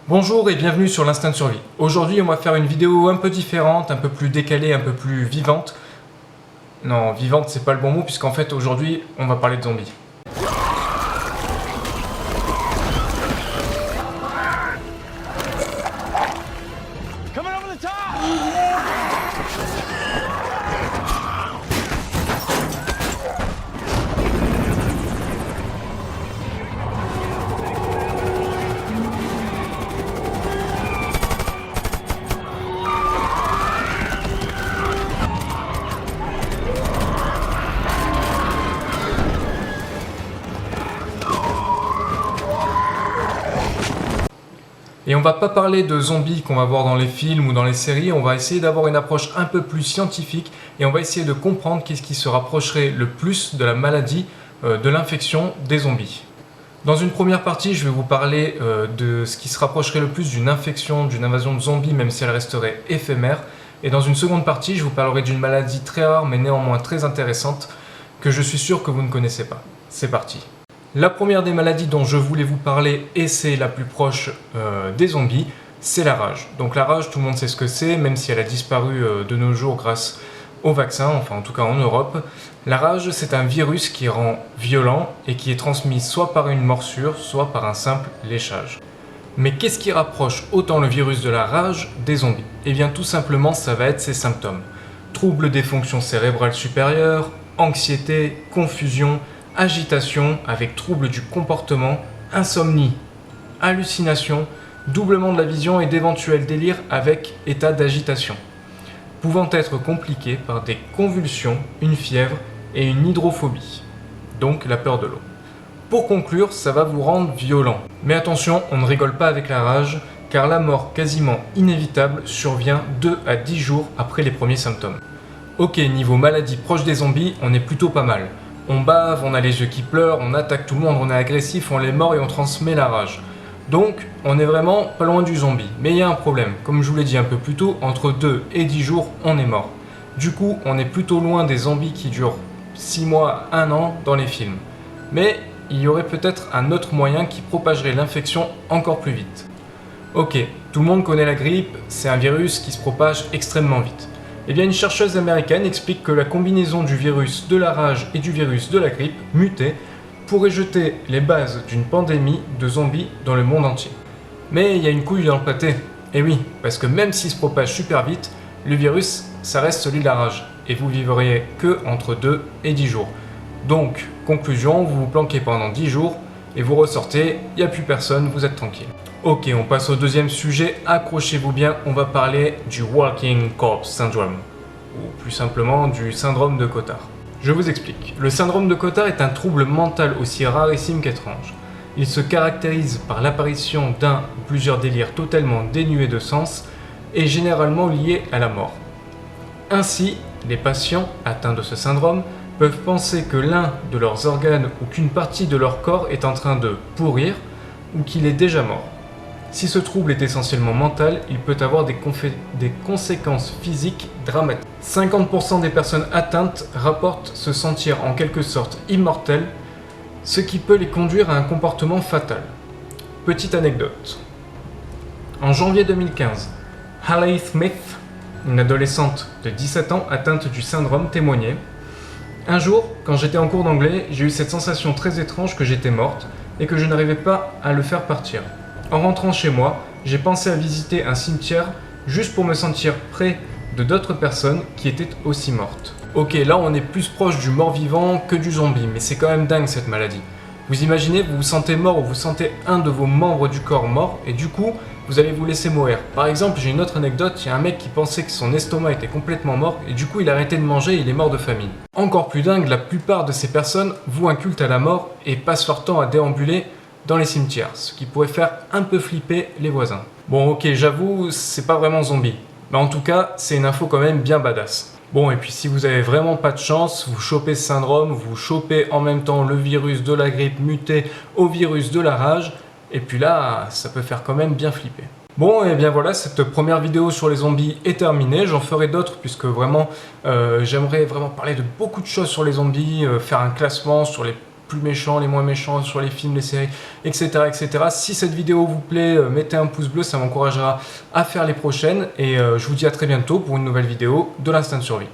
Bonjour et bienvenue sur l'Instinct de Survie. Aujourd'hui on va faire une vidéo un peu différente, un peu plus décalée, un peu plus vivante. Non, vivante c'est pas le bon mot puisqu'en fait aujourd'hui on va parler de zombies. Et on va pas parler de zombies qu'on va voir dans les films ou dans les séries, on va essayer d'avoir une approche un peu plus scientifique et on va essayer de comprendre qu'est-ce qui se rapprocherait le plus de la maladie, de l'infection des zombies. Dans une première partie, je vais vous parler de ce qui se rapprocherait le plus d'une infection, d'une invasion de zombies, même si elle resterait éphémère. Et dans une seconde partie, je vous parlerai d'une maladie très rare mais néanmoins très intéressante que je suis sûr que vous ne connaissez pas. C'est parti. La première des maladies dont je voulais vous parler, et c'est la plus proche des zombies, c'est la rage. Donc la rage, tout le monde sait ce que c'est, même si elle a disparu de nos jours grâce au vaccin, enfin en tout cas en Europe. La rage, c'est un virus qui rend violent et qui est transmis soit par une morsure, soit par un simple léchage. Mais qu'est-ce qui rapproche autant le virus de la rage des zombies? Eh bien tout simplement, ça va être ses symptômes. Troubles des fonctions cérébrales supérieures, anxiété, confusion, agitation avec troubles du comportement, insomnie, hallucination, doublement de la vision et d'éventuels délires avec état d'agitation, pouvant être compliqués par des convulsions, une fièvre et une hydrophobie, donc la peur de l'eau. Pour conclure, ça va vous rendre violent. Mais attention, on ne rigole pas avec la rage, car la mort quasiment inévitable survient 2 à 10 jours après les premiers symptômes. Ok, niveau maladie proche des zombies, on est plutôt pas mal. On bave, on a les yeux qui pleurent, on attaque tout le monde, on est agressif, on les mord et on transmet la rage. Donc, on est vraiment pas loin du zombie. Mais il y a un problème, comme je vous l'ai dit un peu plus tôt, entre 2 et 10 jours, on est mort. Du coup, on est plutôt loin des zombies qui durent 6 mois, 1 an dans les films. Mais il y aurait peut-être un autre moyen qui propagerait l'infection encore plus vite. Ok, tout le monde connaît la grippe, c'est un virus qui se propage extrêmement vite. Eh bien, une chercheuse américaine explique que la combinaison du virus de la rage et du virus de la grippe, muté, pourrait jeter les bases d'une pandémie de zombies dans le monde entier. Mais il y a une couille dans le pâté. Et oui, parce que même s'il se propage super vite, le virus, ça reste celui de la rage. Et vous vivriez que entre 2 et 10 jours. Donc, conclusion, vous vous planquez pendant 10 jours et vous ressortez, il n'y a plus personne, vous êtes tranquille. Ok, on passe au deuxième sujet, accrochez-vous bien, on va parler du Walking Corpse Syndrome, ou plus simplement du syndrome de Cotard. Je vous explique. Le syndrome de Cotard est un trouble mental aussi rarissime qu'étrange. Il se caractérise par l'apparition d'un ou plusieurs délires totalement dénués de sens et généralement liés à la mort. Ainsi, les patients atteints de ce syndrome peuvent penser que l'un de leurs organes ou qu'une partie de leur corps est en train de pourrir ou qu'il est déjà mort. Si ce trouble est essentiellement mental, il peut avoir des conséquences physiques dramatiques. 50% des personnes atteintes rapportent se sentir en quelque sorte immortelles, ce qui peut les conduire à un comportement fatal. Petite anecdote. En janvier 2015, Haley Smith, une adolescente de 17 ans atteinte du syndrome, témoignait: « Un jour, quand j'étais en cours d'anglais, j'ai eu cette sensation très étrange que j'étais morte et que je n'arrivais pas à le faire partir. En rentrant chez moi, j'ai pensé à visiter un cimetière juste pour me sentir près de d'autres personnes qui étaient aussi mortes. » Ok, là on est plus proche du mort-vivant que du zombie, mais c'est quand même dingue cette maladie. Vous imaginez, vous vous sentez mort ou vous sentez un de vos membres du corps mort et du coup, vous allez vous laisser mourir. Par exemple, j'ai une autre anecdote, il y a un mec qui pensait que son estomac était complètement mort et du coup il a arrêté de manger et il est mort de famine. Encore plus dingue, la plupart de ces personnes vouent un culte à la mort et passent leur temps à déambuler dans les cimetières, ce qui pourrait faire un peu flipper les voisins. Bon ok, j'avoue, c'est pas vraiment zombie, mais en tout cas, c'est une info quand même bien badass. Bon, et puis si vous avez vraiment pas de chance, vous chopez ce syndrome, vous chopez en même temps le virus de la grippe muté au virus de la rage, et puis là, ça peut faire quand même bien flipper. Bon, et bien voilà, cette première vidéo sur les zombies est terminée. J'en ferai d'autres puisque vraiment, j'aimerais vraiment parler de beaucoup de choses sur les zombies, faire un classement sur les plus méchants, les moins méchants sur les films, les séries, etc. etc. Si cette vidéo vous plaît, mettez un pouce bleu, ça m'encouragera à faire les prochaines. Et je vous dis à très bientôt pour une nouvelle vidéo de l'Instinct de Survie.